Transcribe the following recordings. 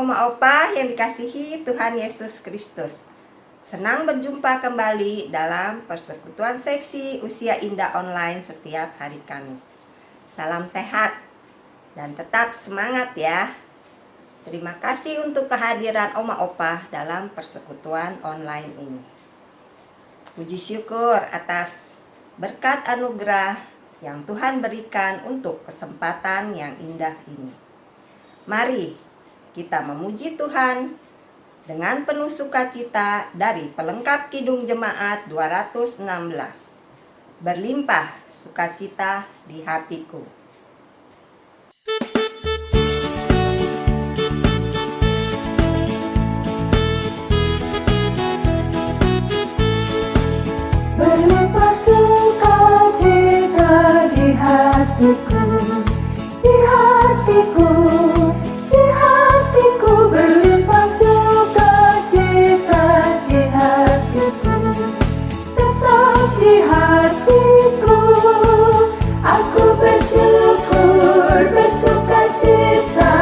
Oma Opa yang dikasihi Tuhan Yesus Kristus. Senang berjumpa kembali dalam persekutuan seksi Usia Indah Online setiap hari Kamis. Salam sehat dan tetap semangat ya. Terima kasih untuk kehadiran Oma Opa dalam persekutuan online ini. Puji syukur atas berkat anugerah yang Tuhan berikan untuk kesempatan yang indah ini. Mari kita memuji Tuhan dengan penuh sukacita dari pelengkap Kidung Jemaat 216. Berlimpah sukacita di hatiku. Berlimpah sukacita di hatiku, di hatiku, di hatiku. Berlimpah sukacita di hatiku, tetap di hatiku. Aku bersyukur, bersukacita,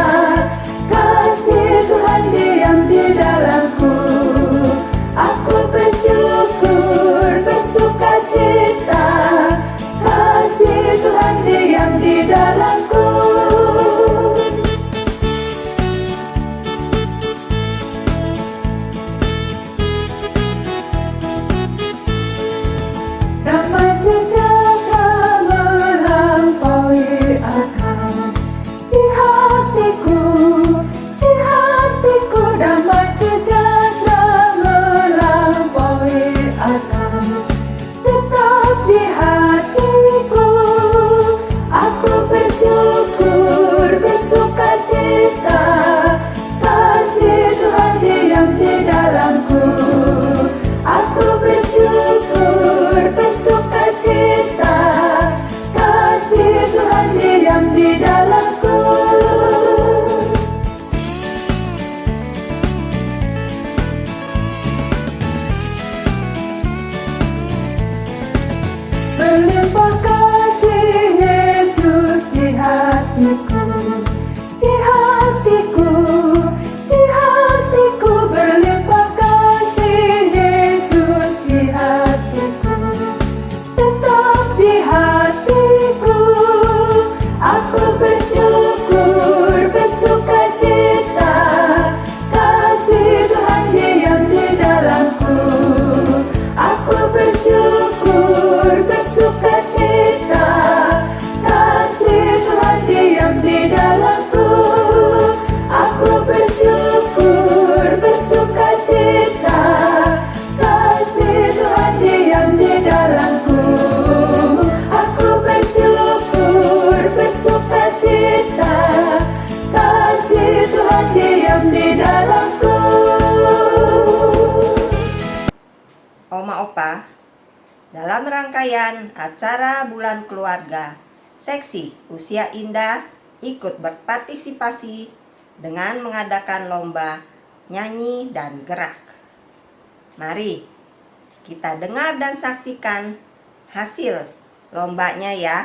kasih Tuhan diam di dalamku. Aku bersyukur, bersukacita, kasih Tuhan diam di dalamku. Damai sejahtera melampaui akal di hatiku, di hatiku. Damai sejahtera melampaui akal, tetap di hatiku. Aku bersyukur, bersukacita, kasih Tuhan diam di dalamku. Aku bersyukur, bersukacita, kasih Tuhan diam di dalamku. Berlimpah kasih Yesus di hatiku, di hatiku, di hatiku. Berlimpah kasih Yesus di hatiku, tetap di hatiku. Aku bersyukur, bersukacita, kasih Tuhan diam di dalamku. Aku bersyukur, bersukacita, kasih Tuhan diam di dalamku. Aku bersyukur, bersukacita, kasih Tuhan diam di dalamku. Aku bersyukur, bersukacita, kasih Tuhan diam di dalamku. Oma Opa, dalam rangkaian acara Bulan Keluarga, seksi Usia Indah ikut berpartisipasi dengan mengadakan lomba nyanyi dan gerak. Mari kita dengar dan saksikan hasil lombanya ya.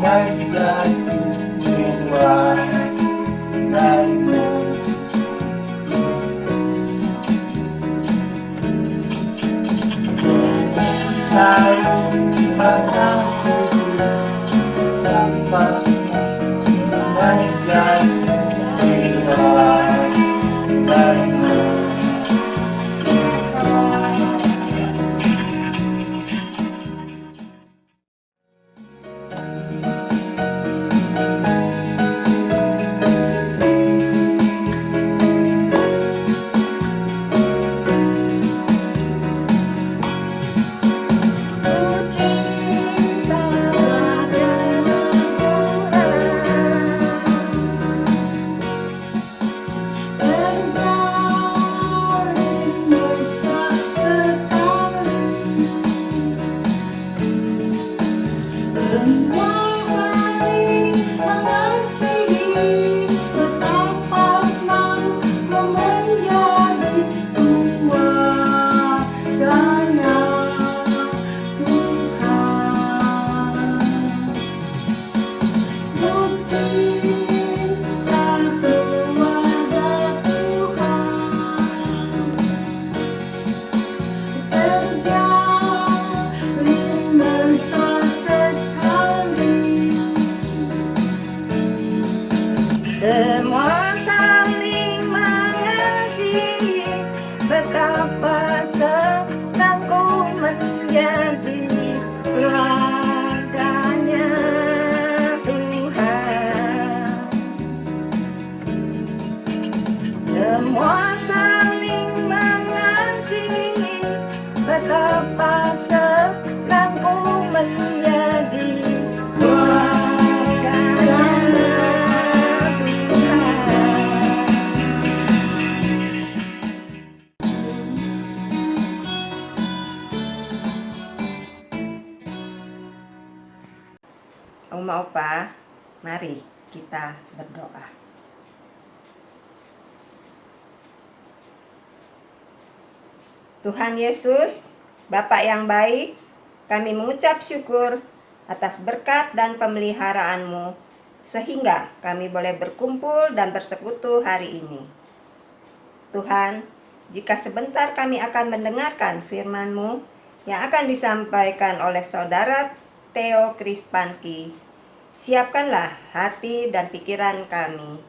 mengajarku semua darimu. Mencari mengaku dapat mengajarku semua darimu. Semua saling mengasihi, betapa senang ku menjadi keluarganya Tuhan. Semua saling mengasihi, betapa senang ku menjadi keluarganya Oma Opa, mari kita berdoa. Tuhan Yesus, Bapa yang baik, kami mengucap syukur atas berkat dan pemeliharaan-Mu, sehingga kami boleh berkumpul dan bersekutu hari ini. Tuhan, jika sebentar kami akan mendengarkan firman-Mu yang akan disampaikan oleh Saudara Theo Krispanki, siapkanlah hati dan pikiran kami,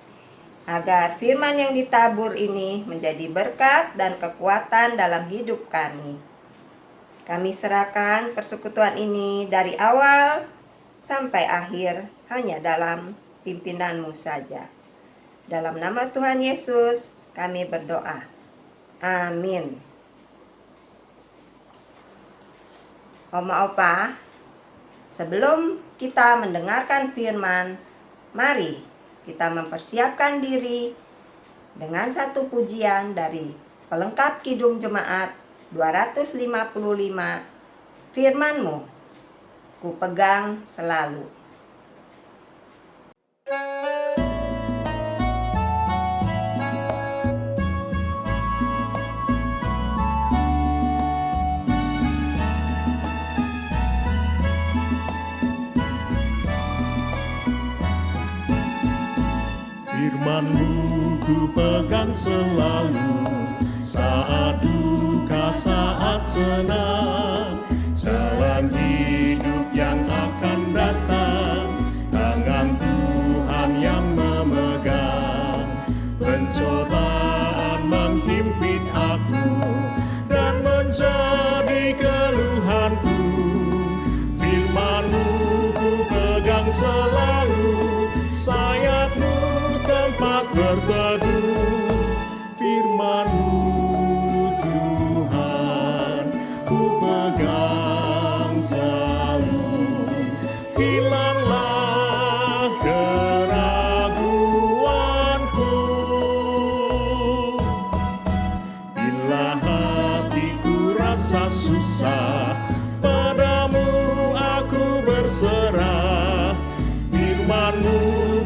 agar firman yang ditabur ini menjadi berkat dan kekuatan dalam hidup kami. Kami serahkan persekutuan ini dari awal sampai akhir hanya dalam pimpinan-Mu saja. Dalam nama Tuhan Yesus kami berdoa. Amin. Oma Opa, sebelum kita mendengarkan firman, mari kita mempersiapkan diri dengan satu pujian dari pelengkap Kidung Jemaat 255, firman-Mu, ku pegang selalu. Firman-Mu ku pegang selalu, saat duka, saat senang, jalan hidup yang akan datang, tangan Tuhan yang memegang. Pencobaan menghimpit aku dan menjadi keluhanku, firman-Mu ku pegang selalu, sayap-Mu tempat berteduh. Firman-Mu Tuhan ku pegang selalu, hilanglah keraguanku. Bila hatiku rasa susah, padamu aku berserah. Firman-Mu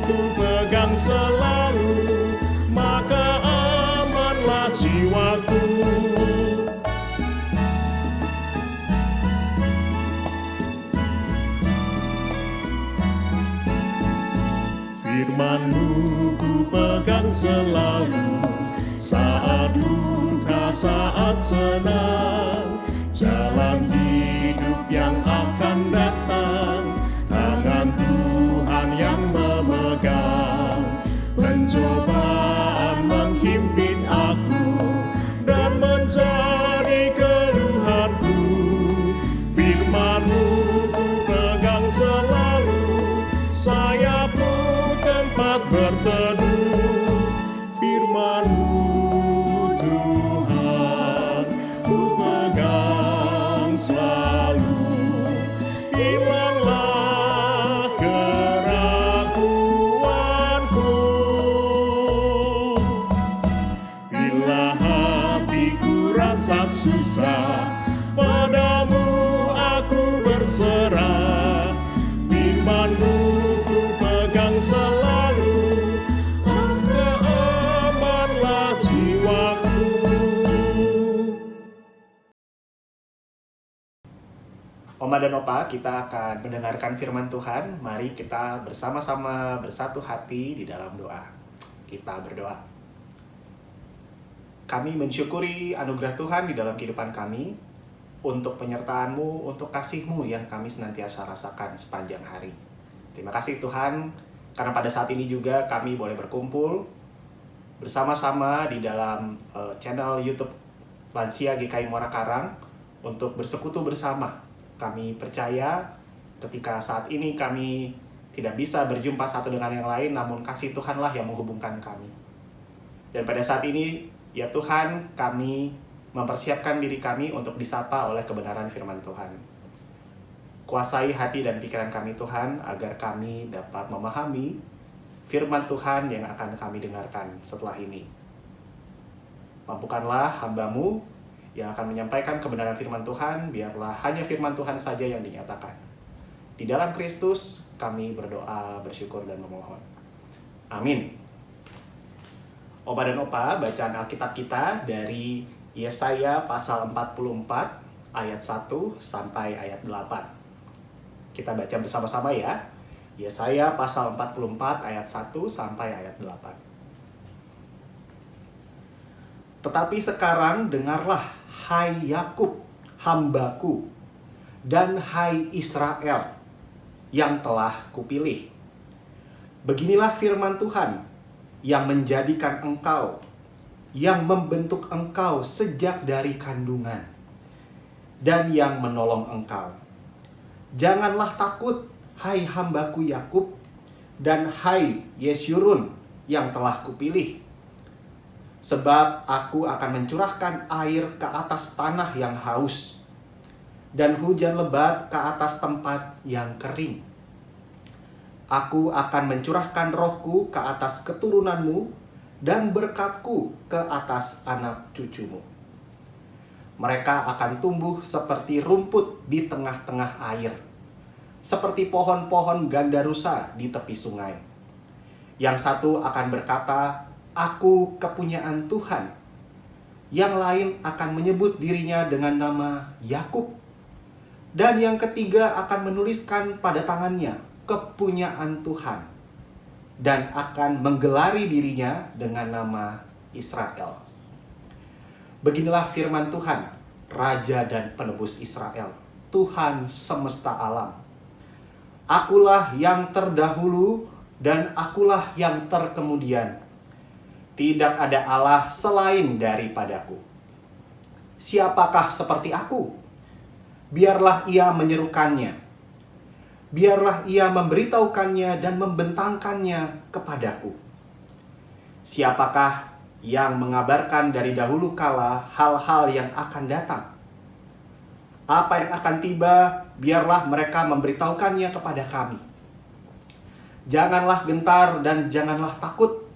ku pegang selalu, maka amanlah jiwaku. Firman-Mu ku pegang selalu, saat duka, saat senang, jalan hidup yang akan datang, tangan Tuhan yang memegang. Pencobaan menghimpit aku dan menjadi keluhanku, Firman-Mu ku pegang selalu, sayap-Mu tempat berteduh. Firman-Mu Tuhan ku pegang selalu, hilanglah keraguanku. Bila hatiku rasa susah, padamu aku berserah. Firman-Mu ku pegang selalu, sangka amanlah jiwaku. Oma dan Opa, kita akan mendengarkan firman Tuhan. Mari kita bersama-sama bersatu hati di dalam doa. Kita berdoa. Kami mensyukuri anugerah Tuhan di dalam kehidupan kami, untuk penyertaan-Mu, untuk kasih-Mu yang kami senantiasa rasakan sepanjang hari. Terima kasih Tuhan, karena pada saat ini juga kami boleh berkumpul bersama-sama di dalam channel YouTube Lansia GKI Muara Karang untuk bersekutu bersama. Kami percaya ketika saat ini kami tidak bisa berjumpa satu dengan yang lain, namun kasih Tuhanlah yang menghubungkan kami. Dan pada saat ini, ya Tuhan, kami mempersiapkan diri kami untuk disapa oleh kebenaran firman Tuhan. Kuasai hati dan pikiran kami Tuhan, agar kami dapat memahami firman Tuhan yang akan kami dengarkan setelah ini. Mampukanlah hamba-Mu yang akan menyampaikan kebenaran firman Tuhan, biarlah hanya firman Tuhan saja yang dinyatakan. Di dalam Kristus kami berdoa, bersyukur, dan memohon. Amin. Opa dan Opa, bacaan Alkitab kita dari Yesaya pasal 44 ayat 1 sampai ayat 8. Kita baca bersama-sama ya. Yesaya pasal 44 ayat 1 sampai ayat 8. Tetapi sekarang dengarlah, hai Yakub, hambaku, dan hai Israel, yang telah kupilih. Beginilah firman Tuhan, yang menjadikan engkau, yang membentuk engkau sejak dari kandungan, dan yang menolong engkau. Janganlah takut, hai hambaku Yakub, dan hai Yesyurun yang telah kupilih. Sebab aku akan mencurahkan air ke atas tanah yang haus, dan hujan lebat ke atas tempat yang kering. Aku akan mencurahkan rohku ke atas keturunanmu, dan berkat-Ku ke atas anak cucumu. Mereka akan tumbuh seperti rumput di tengah-tengah air, seperti pohon-pohon gandarusa di tepi sungai. Yang satu akan berkata, aku kepunyaan Tuhan. Yang lain akan menyebut dirinya dengan nama Yakub. Dan yang ketiga akan menuliskan pada tangannya, kepunyaan Tuhan, dan akan menggelari dirinya dengan nama Israel. Beginilah firman Tuhan, Raja dan Penebus Israel, Tuhan semesta alam. Akulah yang terdahulu dan akulah yang terkemudian. Tidak ada Allah selain daripadaku. Siapakah seperti aku? Biarlah ia menyerukannya. Biarlah ia memberitahukannya dan membentangkannya kepadaku. Siapakah yang mengabarkan dari dahulu kala hal-hal yang akan datang? Apa yang akan tiba, biarlah mereka memberitahukannya kepada kami. Janganlah gentar dan janganlah takut,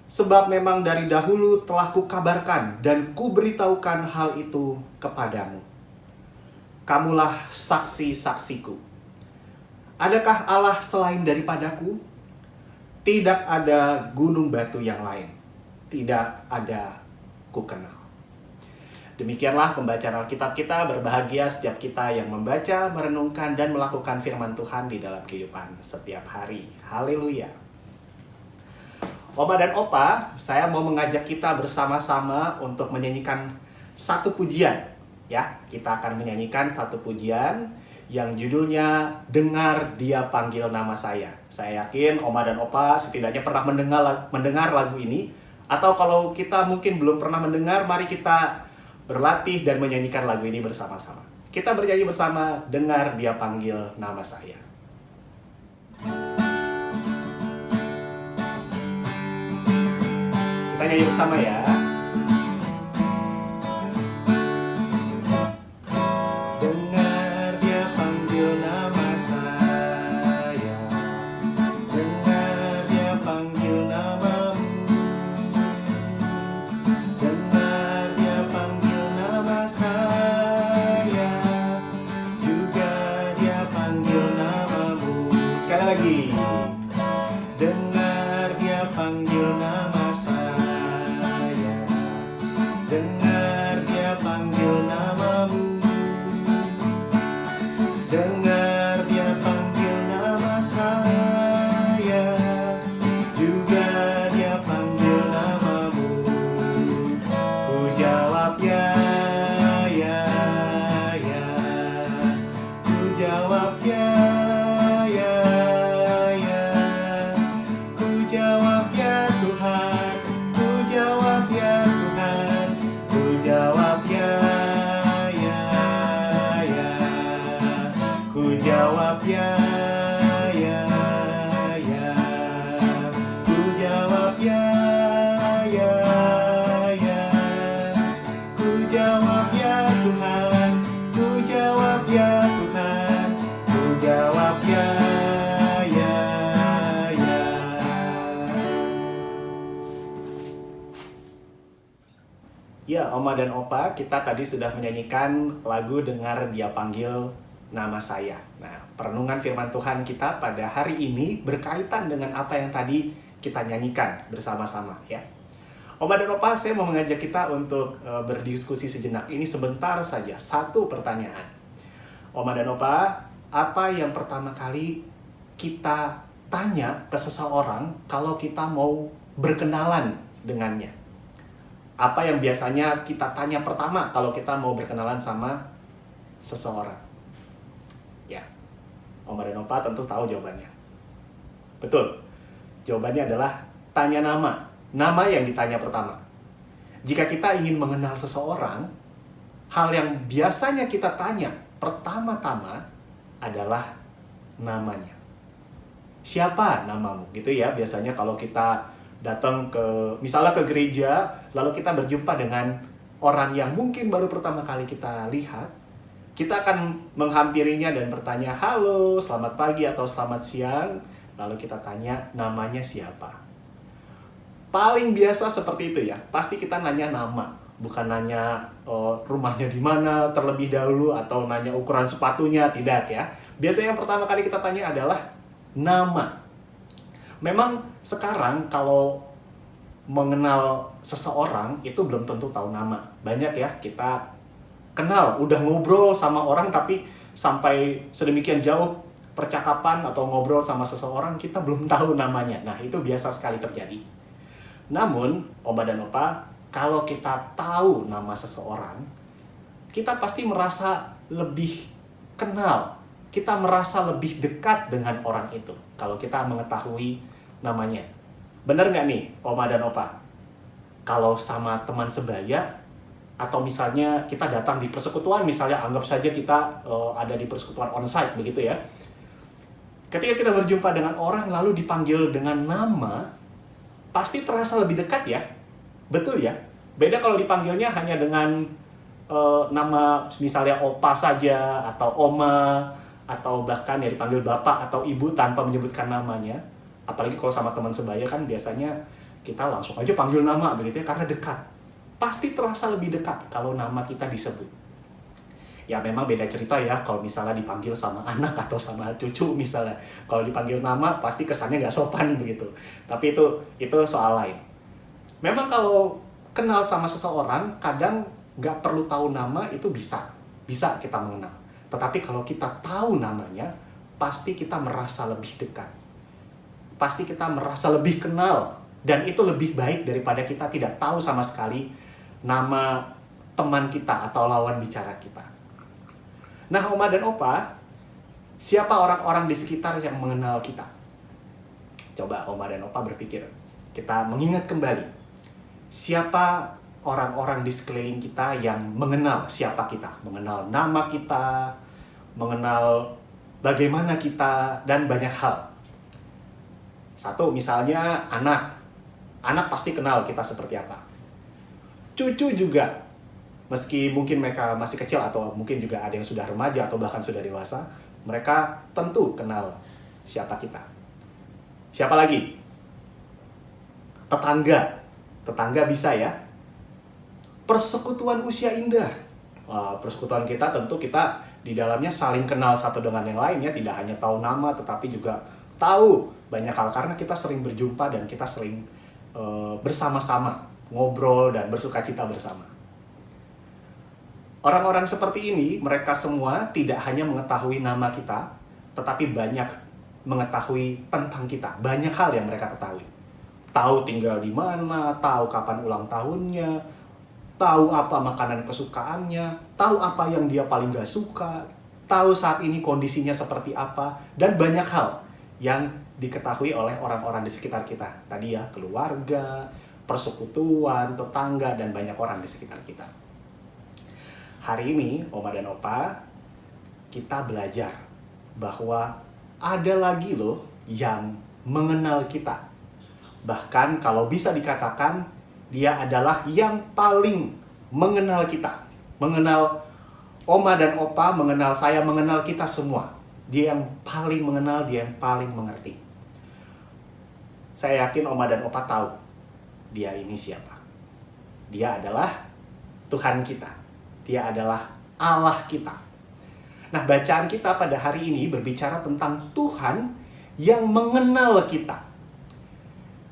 sebab memang dari dahulu telah kukabarkan dan kuberitahukan hal itu kepadamu. Kamulah saksi-saksiku. Adakah Allah selain daripadaku? Tidak ada gunung batu yang lain. Tidak ada kukenal. Demikianlah pembacaan Alkitab kita. Berbahagia setiap kita yang membaca, merenungkan, dan melakukan firman Tuhan di dalam kehidupan setiap hari. Haleluya. Oma dan Opa, saya mau mengajak kita bersama-sama untuk menyanyikan satu pujian. Ya, kita akan menyanyikan satu pujian yang judulnya Dengar Dia Panggil Nama Saya. Saya yakin Oma dan Opa setidaknya pernah mendengar lagu ini. Atau kalau kita mungkin belum pernah mendengar, mari kita berlatih dan menyanyikan lagu ini bersama-sama. Kita bernyanyi bersama, Dengar Dia Panggil Nama Saya. Kita nyanyi bersama ya. Dengar Dia panggil nama saya, dengar Dia panggil namamu, dengar Dia panggil nama saya, juga Dia panggil namamu. Sekali lagi. Dengar Dia panggil nama saya, dengar Dia panggil namamu, dengar Dia panggil nama saya, juga Dia panggil namamu. Ku jawab ya, ya, ya. Ku jawab ya, ya, ya. Ku jawab ya Tuhan, ku jawab ya Tuhan, ku jawab ya, ya, ya. Ku jawab ya, ya, ya. Ku jawab ya, ya, ya. Ku jawab ya Tuhan, ku jawab ya Tuhan, ku jawab ya, ya, ya. Ya, Oma dan Opa, kita tadi sudah menyanyikan lagu Dengar Dia Panggil Nama Saya. Nah, perenungan firman Tuhan kita pada hari ini berkaitan dengan apa yang tadi kita nyanyikan bersama-sama ya. Oma dan Opa, saya mau mengajak kita untuk berdiskusi sejenak. Ini sebentar saja, satu pertanyaan. Oma dan Opa, apa yang pertama kali kita tanya ke seseorang kalau kita mau berkenalan dengannya? Apa yang biasanya kita tanya pertama kalau kita mau berkenalan sama seseorang? Ya, Oma dan Opa tentu tahu jawabannya. Betul, jawabannya adalah tanya nama. Nama yang ditanya pertama. Jika kita ingin mengenal seseorang, hal yang biasanya kita tanya pertama-tama adalah namanya. Siapa namamu? Gitu ya, biasanya kalau kita datang misalnya ke gereja, lalu kita berjumpa dengan orang yang mungkin baru pertama kali kita lihat, kita akan menghampirinya dan bertanya, halo, selamat pagi atau selamat siang, lalu kita tanya namanya siapa. Paling biasa seperti itu ya, pasti kita nanya nama, bukan nanya rumahnya di mana terlebih dahulu atau nanya ukuran sepatunya, tidak ya. Biasanya yang pertama kali kita tanya adalah nama. Memang sekarang kalau mengenal seseorang itu belum tentu tahu nama. Banyak ya kita kenal, udah ngobrol sama orang tapi sampai sedemikian jauh percakapan atau ngobrol sama seseorang kita belum tahu namanya. Nah, itu biasa sekali terjadi. Namun, Oma dan Opa, kalau kita tahu nama seseorang, kita pasti merasa lebih kenal. Kita merasa lebih dekat dengan orang itu kalau kita mengetahui namanya. Bener nggak nih, Oma dan Opa? Kalau sama teman sebaya, atau misalnya kita datang di persekutuan, misalnya anggap saja kita ada di persekutuan onsite begitu ya. Ketika kita berjumpa dengan orang lalu dipanggil dengan nama, pasti terasa lebih dekat ya. Betul ya? Beda kalau dipanggilnya hanya dengan nama misalnya Opa saja, atau Oma, atau bahkan ya dipanggil Bapak atau Ibu tanpa menyebutkan namanya. Apalagi kalau sama teman sebaya kan biasanya kita langsung aja panggil nama begitu ya, karena dekat. Pasti terasa lebih dekat kalau nama kita disebut. Ya memang beda cerita ya kalau misalnya dipanggil sama anak atau sama cucu misalnya. Kalau dipanggil nama pasti kesannya nggak sopan begitu. Tapi itu soal lain. Memang kalau kenal sama seseorang kadang nggak perlu tahu nama, itu bisa kita mengenal. Tetapi kalau kita tahu namanya, pasti kita merasa lebih dekat. Pasti kita merasa lebih kenal Dan itu lebih baik daripada kita tidak tahu sama sekali nama teman kita atau lawan bicara kita. Nah, Oma dan Opa, siapa orang-orang di sekitar yang mengenal kita? Coba Oma dan Opa berpikir. Kita mengingat kembali. Siapa orang-orang di sekeliling kita yang mengenal siapa kita? Mengenal nama kita, mengenal bagaimana kita, dan banyak hal. Satu, misalnya anak. Anak pasti kenal kita seperti apa. Cucu juga, meski mungkin mereka masih kecil atau mungkin juga ada yang sudah remaja atau bahkan sudah dewasa, mereka tentu kenal siapa kita. Siapa lagi? Tetangga. Tetangga bisa ya. Persekutuan usia indah. Persekutuan kita tentu kita di dalamnya saling kenal satu dengan yang lainnya, tidak hanya tahu nama tetapi juga tahu banyak hal karena kita sering berjumpa dan kita sering bersama-sama ngobrol dan bersukacita bersama. Orang-orang seperti ini, mereka semua tidak hanya mengetahui nama kita, tetapi banyak mengetahui tentang kita. Banyak hal yang mereka ketahui. Tahu tinggal di mana, tahu kapan ulang tahunnya, tahu apa makanan kesukaannya, tahu apa yang dia paling gak suka, tahu saat ini kondisinya seperti apa, dan banyak hal yang diketahui oleh orang-orang di sekitar kita. Tadi ya, keluarga, persekutuan, tetangga, dan banyak orang di sekitar kita. Hari ini, Oma dan Opa, kita belajar bahwa ada lagi loh yang mengenal kita. Bahkan kalau bisa dikatakan, dia adalah yang paling mengenal kita. Mengenal Oma dan Opa, mengenal saya, mengenal kita semua. Dia yang paling mengenal, dia yang paling mengerti. Saya yakin Oma dan Opa tahu dia ini siapa. Dia adalah Tuhan kita. Dia adalah Allah kita. Nah, bacaan kita pada hari ini berbicara tentang Tuhan yang mengenal kita.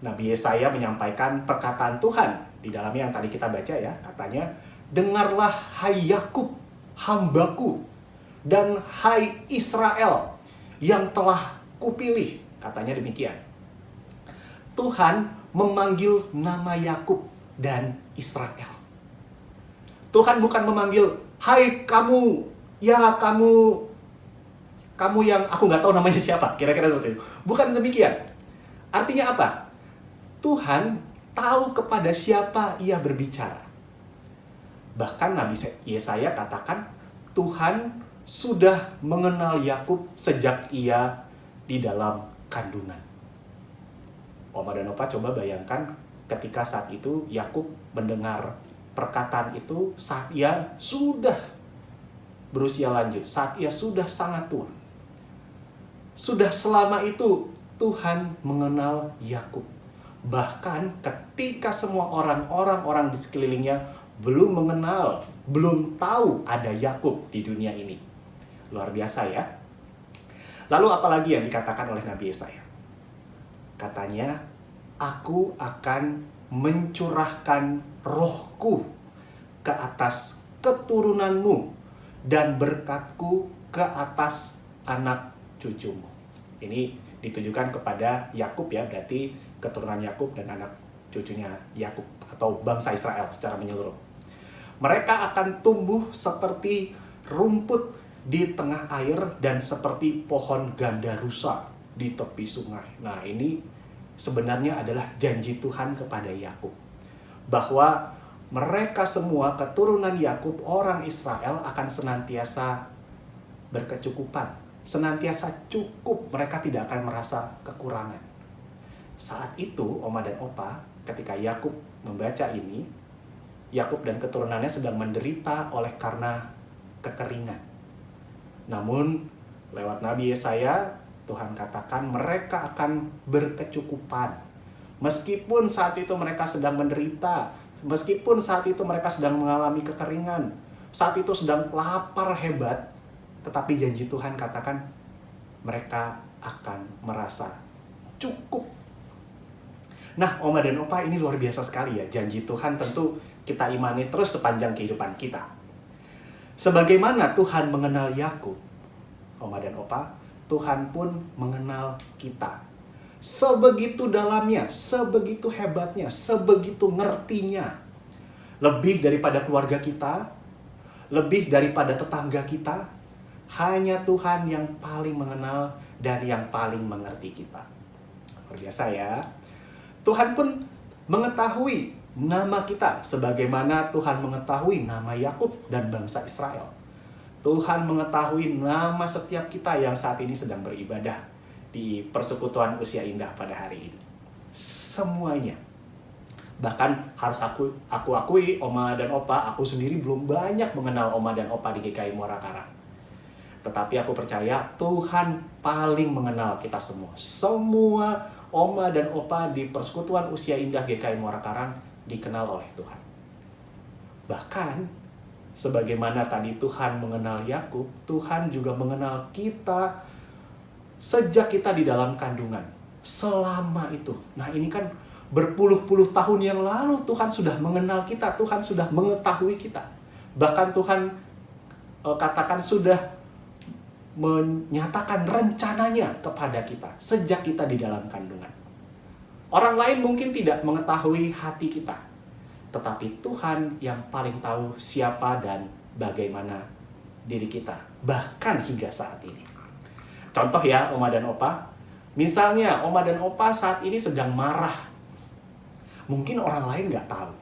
Nabi Yesaya menyampaikan perkataan Tuhan di dalamnya yang tadi kita baca ya. Katanya, dengarlah hai Yakub, hambaku, dan hai Israel yang telah kupilih. Katanya demikian. Tuhan memanggil nama Yakub dan Israel. Tuhan bukan memanggil, hai kamu, ya kamu yang aku nggak tahu namanya siapa. Kira-kira seperti itu. Bukan demikian. Artinya apa? Tuhan tahu kepada siapa ia berbicara. Bahkan Nabi Yesaya katakan, Tuhan sudah mengenal Yakub sejak ia di dalam kandungan. Oma dan Opa coba bayangkan ketika saat itu Yakub mendengar perkataan itu saat ia sudah berusia lanjut, saat ia sudah sangat tua. Sudah selama itu Tuhan mengenal Yakub. Bahkan ketika semua orang di sekelilingnya belum mengenal, belum tahu ada Yakub di dunia ini. Luar biasa ya. Lalu apalagi yang dikatakan oleh Nabi Yesaya? Katanya, aku akan mencurahkan rohku ke atas keturunanmu dan berkatku ke atas anak cucumu. Ini ditujukan kepada Yakub ya, berarti keturunan Yakub dan anak cucunya Yakub atau bangsa Israel secara menyeluruh. Mereka akan tumbuh seperti rumput di tengah air dan seperti pohon gandarusa di tepi sungai. Nah, ini sebenarnya adalah janji Tuhan kepada Yakub bahwa mereka semua keturunan Yakub, orang Israel akan senantiasa berkecukupan, senantiasa cukup, mereka tidak akan merasa kekurangan. Saat itu, Oma dan Opa, ketika Yakub membaca ini, Yakub dan keturunannya sedang menderita oleh karena kekeringan. Namun, lewat Nabi Yesaya, Tuhan katakan mereka akan berkecukupan. Meskipun saat itu mereka sedang menderita, meskipun saat itu mereka sedang mengalami kekeringan, saat itu sedang lapar hebat, tetapi janji Tuhan katakan mereka akan merasa cukup. Nah, Oma dan Opa, ini luar biasa sekali ya. Janji Tuhan tentu kita imani terus sepanjang kehidupan kita. Sebagaimana Tuhan mengenal Yakub, Oma dan Opa, Tuhan pun mengenal kita. sebegitu dalamnya, sebegitu hebatnya, sebegitu ngertinya. Lebih daripada keluarga kita, lebih daripada tetangga kita, hanya Tuhan yang paling mengenal dan yang paling mengerti kita. Luar biasa ya. Tuhan pun mengetahui nama kita sebagaimana Tuhan mengetahui nama Yakub dan bangsa Israel. Tuhan mengetahui nama setiap kita yang saat ini sedang beribadah di persekutuan usia indah pada hari ini. Semuanya. Bahkan harus aku akui, Oma dan Opa, aku sendiri belum banyak mengenal Oma dan Opa di GKI Muara Karang. Tetapi aku percaya Tuhan paling mengenal kita semua. Semua Oma dan Opa di persekutuan usia indah GKI Muara Karang dikenal oleh Tuhan. Bahkan, sebagaimana tadi Tuhan mengenal Yakub, Tuhan juga mengenal kita sejak kita di dalam kandungan. Selama itu. Nah, ini kan berpuluh-puluh tahun yang lalu Tuhan sudah mengenal kita, Tuhan sudah mengetahui kita. Bahkan Tuhan katakan sudah menyatakan rencananya kepada kita sejak kita di dalam kandungan. Orang lain mungkin tidak mengetahui hati kita, tetapi Tuhan yang paling tahu siapa dan bagaimana diri kita, bahkan hingga saat ini. Contoh ya, Oma dan Opa. Misalnya, Oma dan Opa saat ini sedang marah. Mungkin orang lain nggak tahu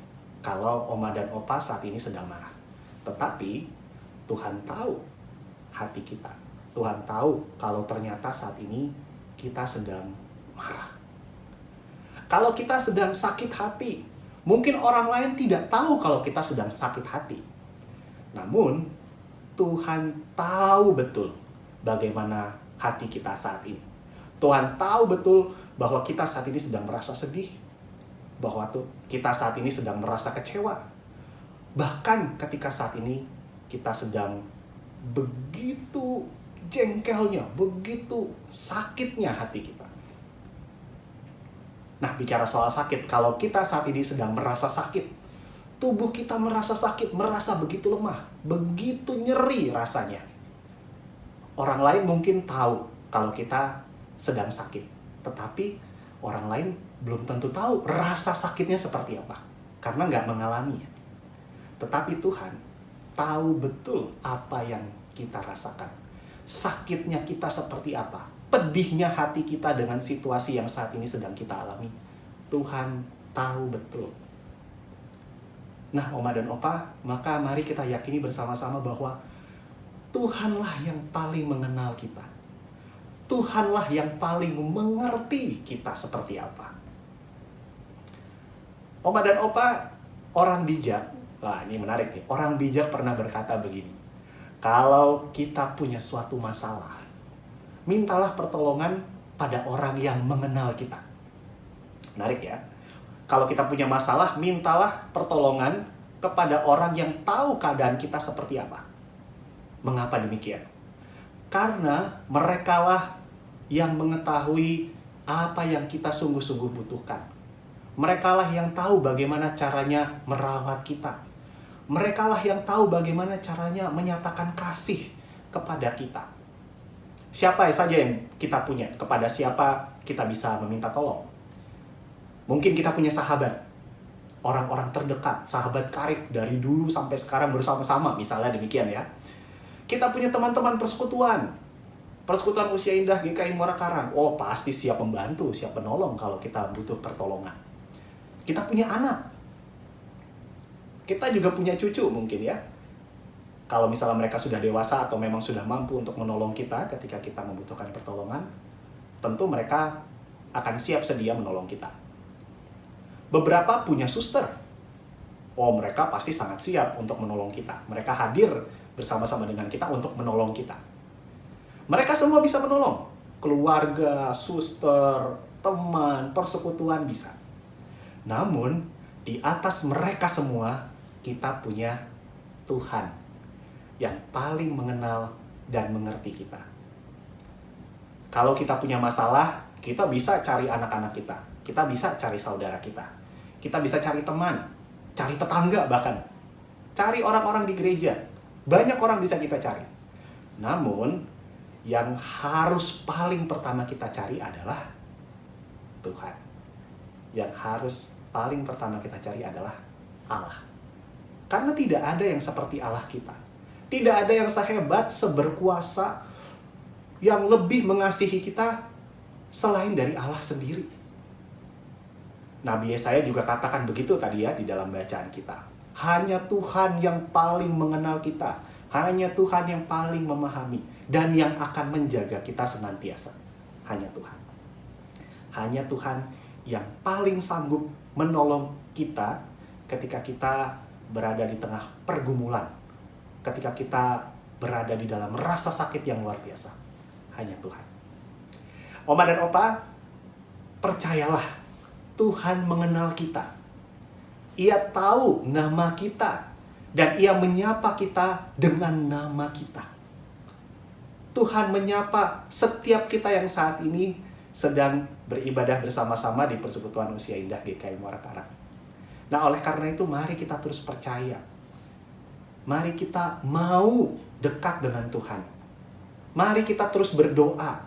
kalau Oma dan Opa saat ini sedang marah. Tetapi, Tuhan tahu hati kita. Tuhan tahu kalau ternyata saat ini kita sedang marah. Kalau kita sedang sakit hati, mungkin orang lain tidak tahu kalau kita sedang sakit hati. Namun, Tuhan tahu betul bagaimana hati kita saat ini. Tuhan tahu betul bahwa kita saat ini sedang merasa sedih, bahwa kita saat ini sedang merasa kecewa. Bahkan ketika saat ini kita sedang begitu jengkelnya, begitu sakitnya hati kita. Nah, bicara soal sakit, kalau kita saat ini sedang merasa sakit, tubuh kita merasa sakit, merasa begitu lemah, begitu nyeri rasanya. Orang lain mungkin tahu kalau kita sedang sakit, tetapi orang lain belum tentu tahu rasa sakitnya seperti apa, karena nggak mengalaminya. Tetapi Tuhan tahu betul apa yang kita rasakan, sakitnya kita seperti apa, pedihnya hati kita dengan situasi yang saat ini sedang kita alami. Tuhan tahu betul. Nah, Oma dan Opa, maka mari kita yakini bersama-sama bahwa Tuhanlah yang paling mengenal kita. Tuhanlah yang paling mengerti kita seperti apa. Oma dan Opa, orang bijak. Wah, ini menarik nih. Orang bijak pernah berkata begini. Kalau kita punya suatu masalah, mintalah pertolongan pada orang yang mengenal kita. Menarik ya. Kalau kita punya masalah, mintalah pertolongan kepada orang yang tahu keadaan kita seperti apa. Mengapa demikian? Karena merekalah yang mengetahui apa yang kita sungguh-sungguh butuhkan. Merekalah yang tahu bagaimana caranya merawat kita. Merekalah yang tahu bagaimana caranya menyatakan kasih kepada kita. Siapa saja yang kita punya, kepada siapa kita bisa meminta tolong. Mungkin kita punya sahabat, orang-orang terdekat, sahabat karib dari dulu sampai sekarang bersama-sama, misalnya demikian ya. Kita punya teman-teman persekutuan usia indah GKI Muara Karang. Oh, pasti siap membantu, siap menolong kalau kita butuh pertolongan. Kita punya anak. Kita juga punya cucu mungkin ya. Kalau misalnya mereka sudah dewasa atau memang sudah mampu untuk menolong kita ketika kita membutuhkan pertolongan, tentu mereka akan siap sedia menolong kita. Beberapa punya suster. Oh, mereka pasti sangat siap untuk menolong kita. Mereka hadir bersama-sama dengan kita untuk menolong kita. Mereka semua bisa menolong. Keluarga, suster, teman, persekutuan bisa. Namun, di atas mereka semua, kita punya Tuhan yang paling mengenal dan mengerti kita. Kalau kita punya masalah, kita bisa cari anak-anak kita. Kita bisa cari saudara kita. Kita bisa cari teman, cari tetangga bahkan. Cari orang-orang di gereja. Banyak orang bisa kita cari. Namun, yang harus paling pertama kita cari adalah Tuhan. Yang harus paling pertama kita cari adalah Allah. Karena tidak ada yang seperti Allah kita. Tidak ada yang sehebat, seberkuasa, yang lebih mengasihi kita selain dari Allah sendiri. Nabi Yesaya juga katakan begitu tadi ya di dalam bacaan kita. Hanya Tuhan yang paling mengenal kita. Hanya Tuhan yang paling memahami. Dan yang akan menjaga kita senantiasa. Hanya Tuhan. Hanya Tuhan yang paling sanggup menolong kita ketika kita berada di tengah pergumulan. Ketika kita berada di dalam rasa sakit yang luar biasa. Hanya Tuhan. Oma dan Opa, percayalah, Tuhan mengenal kita. Ia tahu nama kita. Dan Ia menyapa kita dengan nama kita. Tuhan menyapa setiap kita yang saat ini sedang beribadah bersama-sama di Persekutuan Usia Indah GKI Muara Karang. Nah, oleh karena itu mari kita terus percaya. Mari kita mau dekat dengan Tuhan. Mari kita terus berdoa.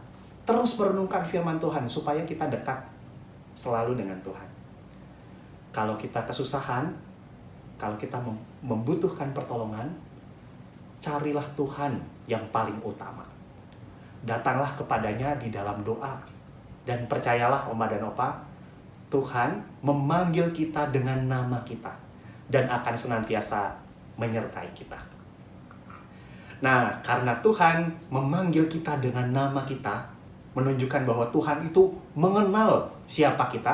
Terus merenungkan firman Tuhan supaya kita dekat selalu dengan Tuhan. Kalau kita kesusahan, kalau kita membutuhkan pertolongan, carilah Tuhan yang paling utama. Datanglah kepadanya di dalam doa. Dan percayalah Oma dan Opa, Tuhan memanggil kita dengan nama kita. Dan akan senantiasa menyertai kita. Nah, karena Tuhan memanggil kita dengan nama kita, menunjukkan bahwa Tuhan itu mengenal siapa kita,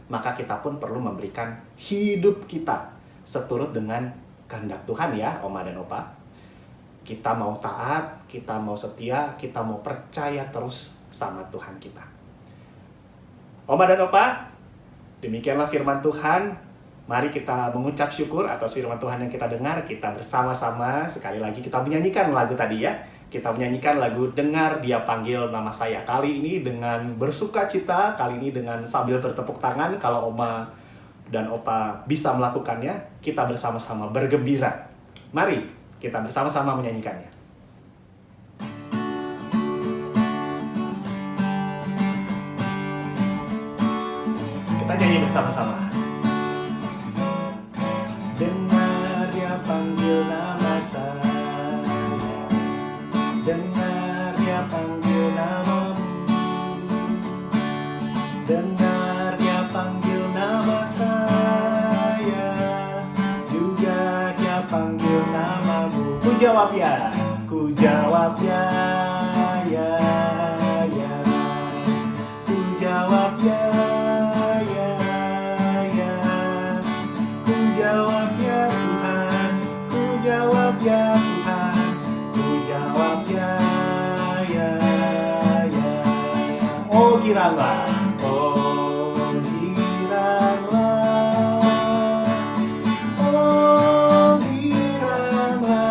maka kita pun perlu memberikan hidup kita seturut dengan kehendak Tuhan ya, Oma dan Opa. Kita mau taat, kita mau setia, kita mau percaya terus sama Tuhan kita. Oma dan Opa, demikianlah firman Tuhan. Mari kita mengucap syukur atas firman Tuhan yang kita dengar. Kita bersama-sama, sekali lagi kita menyanyikan lagu tadi ya. Kita menyanyikan lagu Dengar Dia Panggil Nama Saya. Kali ini dengan bersuka cita, kali ini dengan sambil bertepuk tangan. Kalau Oma dan Opa bisa melakukannya, kita bersama-sama bergembira. Mari kita bersama-sama menyanyikannya. Kita nyanyi bersama-sama. Dengar Dia panggil nama saya. Dengar Dia panggil namamu. Dengar Dia panggil nama saya. Juga Dia panggil namamu. Ku jawab ya. Ku jawab ya. Ya, ya. Ku jawab ya. Ya, ya. Ku jawab ya Tuhan. Ku jawab ya Tuhan. Ku jawab ya, ya, ya. Oh giranglah, oh giranglah, oh giranglah.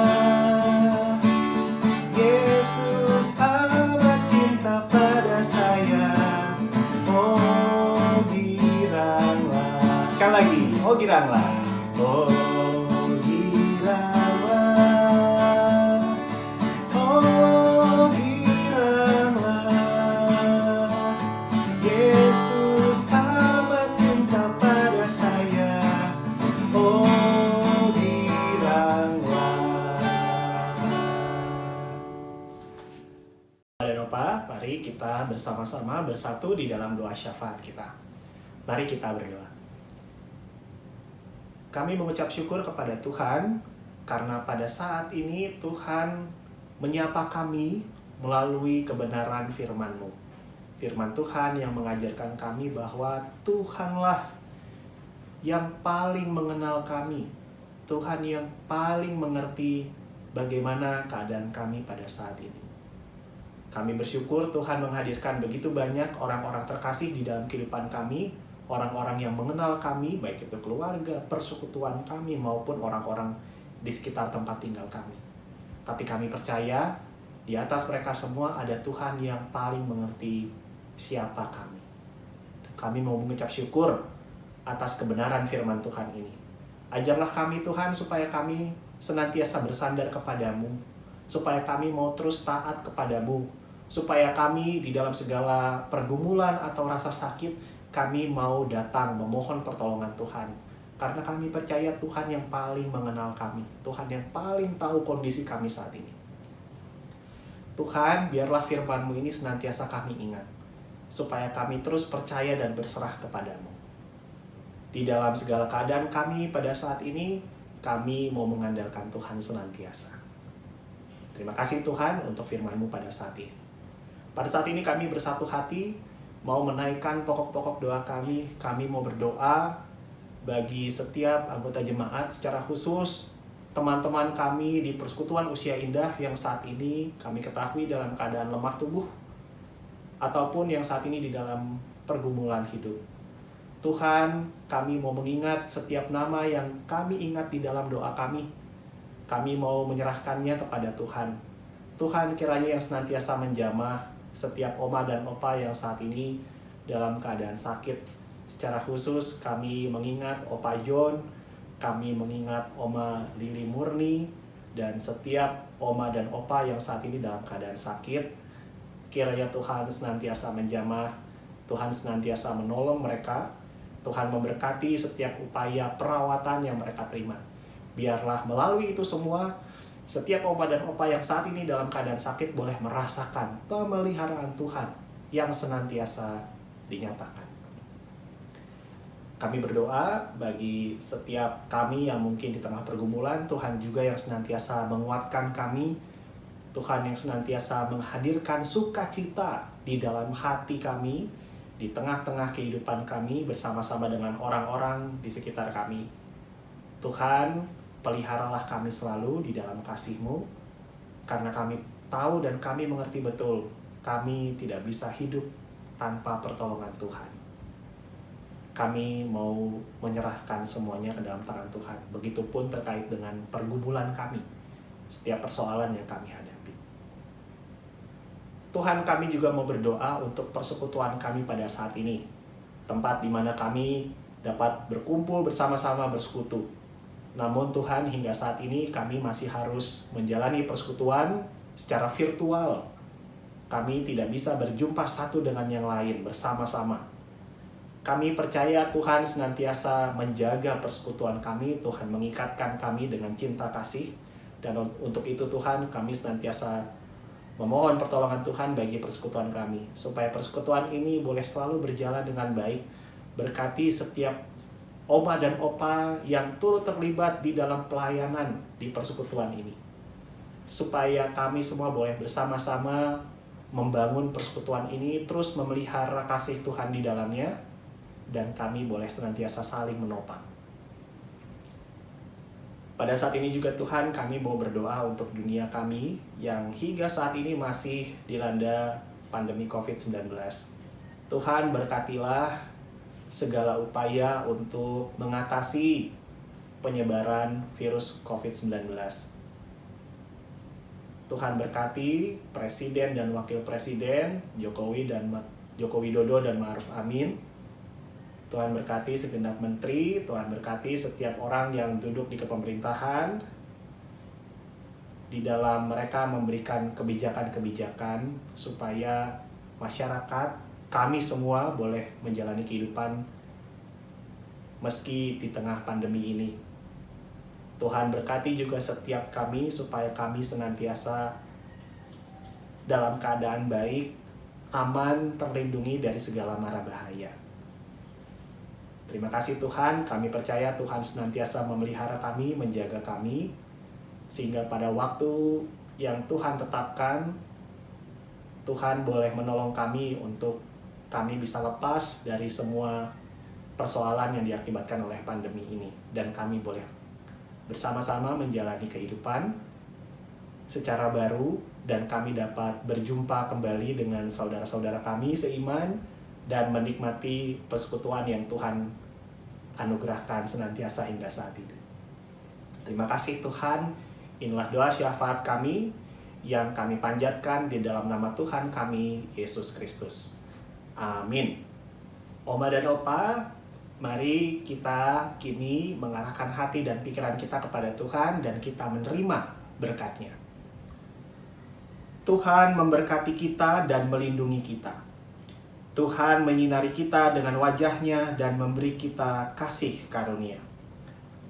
Yesus amat cinta pada saya. Oh giranglah. Sekali lagi, oh giranglah, oh giranglah. Oh giranglah, Yesus amat cinta pada saya. Oh giranglah. Dan Opa, mari kita bersama-sama bersatu di dalam doa syafaat kita. Mari kita berdoa. Kami mengucap syukur kepada Tuhan karena pada saat ini Tuhan menyapa kami melalui kebenaran firman-Mu. Firman Tuhan yang mengajarkan kami bahwa Tuhanlah yang paling mengenal kami. Tuhan yang paling mengerti bagaimana keadaan kami pada saat ini. Kami bersyukur Tuhan menghadirkan begitu banyak orang-orang terkasih di dalam kehidupan kami. Orang-orang yang mengenal kami, baik itu keluarga, persekutuan kami, maupun orang-orang di sekitar tempat tinggal kami. Tapi kami percaya, di atas mereka semua ada Tuhan yang paling mengerti siapa kami. Kami mau mengucap syukur atas kebenaran firman Tuhan ini. Ajarlah kami Tuhan supaya kami senantiasa bersandar kepadamu, supaya kami mau terus taat kepadamu, supaya kami di dalam segala pergumulan atau rasa sakit, kami mau datang memohon pertolongan Tuhan. Karena kami percaya Tuhan yang paling mengenal kami, Tuhan yang paling tahu kondisi kami saat ini. Tuhan, biarlah firman-Mu ini senantiasa kami ingat, supaya kami terus percaya dan berserah kepadamu. Di dalam segala keadaan kami pada saat ini, kami mau mengandalkan Tuhan senantiasa. Terima kasih Tuhan untuk firman-Mu pada saat ini. Pada saat ini kami bersatu hati, mau menaikkan pokok-pokok doa kami mau berdoa bagi setiap anggota jemaat secara khusus, teman-teman kami di Persekutuan Usia Indah yang saat ini kami ketahui dalam keadaan lemah tubuh, ataupun yang saat ini di dalam pergumulan hidup. Tuhan, kami mau mengingat setiap nama yang kami ingat di dalam doa kami. Kami mau menyerahkannya kepada Tuhan. Tuhan, kiranya yang senantiasa menjamah setiap oma dan opa yang saat ini dalam keadaan sakit. Secara khusus kami mengingat Opa John, kami mengingat Oma Lili Murni, dan setiap oma dan opa yang saat ini dalam keadaan sakit. Kiranya Tuhan senantiasa menjamah, Tuhan senantiasa menolong mereka, Tuhan memberkati setiap upaya perawatan yang mereka terima. Biarlah melalui itu semua, setiap oma dan opa yang saat ini dalam keadaan sakit boleh merasakan pemeliharaan Tuhan yang senantiasa dinyatakan. Kami berdoa bagi setiap kami yang mungkin di tengah pergumulan, Tuhan juga yang senantiasa menguatkan kami, Tuhan yang senantiasa menghadirkan sukacita di dalam hati kami, di tengah-tengah kehidupan kami bersama-sama dengan orang-orang di sekitar kami. Tuhan, peliharalah kami selalu di dalam kasih-Mu, karena kami tahu dan kami mengerti betul, kami tidak bisa hidup tanpa pertolongan Tuhan. Kami mau menyerahkan semuanya ke dalam tangan Tuhan. Begitupun terkait dengan pergumulan kami, setiap persoalan yang kami hadapi. Tuhan, kami juga mau berdoa untuk persekutuan kami pada saat ini. Tempat di mana kami dapat berkumpul bersama-sama bersekutu. Namun Tuhan, hingga saat ini kami masih harus menjalani persekutuan secara virtual. Kami tidak bisa berjumpa satu dengan yang lain bersama-sama. Kami percaya Tuhan senantiasa menjaga persekutuan kami, Tuhan mengikatkan kami dengan cinta kasih, dan untuk itu Tuhan kami senantiasa memohon pertolongan Tuhan bagi persekutuan kami, supaya persekutuan ini boleh selalu berjalan dengan baik. Berkati setiap oma dan opa yang turut terlibat di dalam pelayanan di persekutuan ini, supaya kami semua boleh bersama-sama membangun persekutuan ini, terus memelihara kasih Tuhan di dalamnya, dan kami boleh senantiasa saling menopang. Pada saat ini juga Tuhan, kami mau berdoa untuk dunia kami yang hingga saat ini masih dilanda pandemi COVID-19. Tuhan, berkatilah segala upaya untuk mengatasi penyebaran virus COVID-19. Tuhan berkati Presiden dan Wakil Presiden Joko Widodo dan Ma'ruf Amin. Tuhan berkati segenap menteri, Tuhan berkati setiap orang yang duduk di kepemerintahan, di dalam mereka memberikan kebijakan-kebijakan supaya masyarakat, kami semua boleh menjalani kehidupan meski di tengah pandemi ini. Tuhan berkati juga setiap kami supaya kami senantiasa dalam keadaan baik, aman, terlindungi dari segala mara bahaya. Terima kasih Tuhan, kami percaya Tuhan senantiasa memelihara kami, menjaga kami, sehingga pada waktu yang Tuhan tetapkan, Tuhan boleh menolong kami untuk kami bisa lepas dari semua persoalan yang diakibatkan oleh pandemi ini. Dan kami boleh bersama-sama menjalani kehidupan secara baru, dan kami dapat berjumpa kembali dengan saudara-saudara kami seiman, dan menikmati persekutuan yang Tuhan anugerahkan senantiasa hingga saat ini. Terima kasih Tuhan, inilah doa syafaat kami yang kami panjatkan di dalam nama Tuhan kami, Yesus Kristus. Amin. Oma dan Opa, mari kita kini mengarahkan hati dan pikiran kita kepada Tuhan dan kita menerima berkat-Nya. Tuhan memberkati kita dan melindungi kita. Tuhan menyinari kita dengan wajah-Nya dan memberi kita kasih karunia.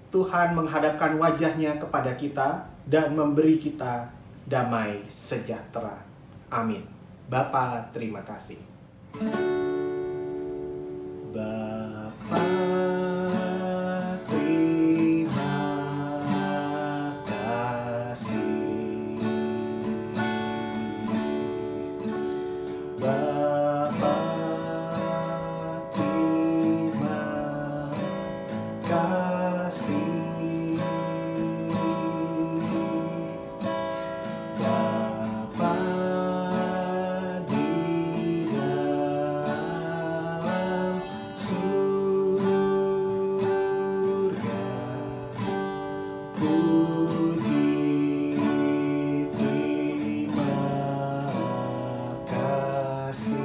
Tuhan menghadapkan wajah-Nya kepada kita dan memberi kita damai sejahtera. Amin. Bapa, terima kasih. Bapa, terima kasih. Bapa, terima kasih. Bapa di dalam surga, puji terima kasih.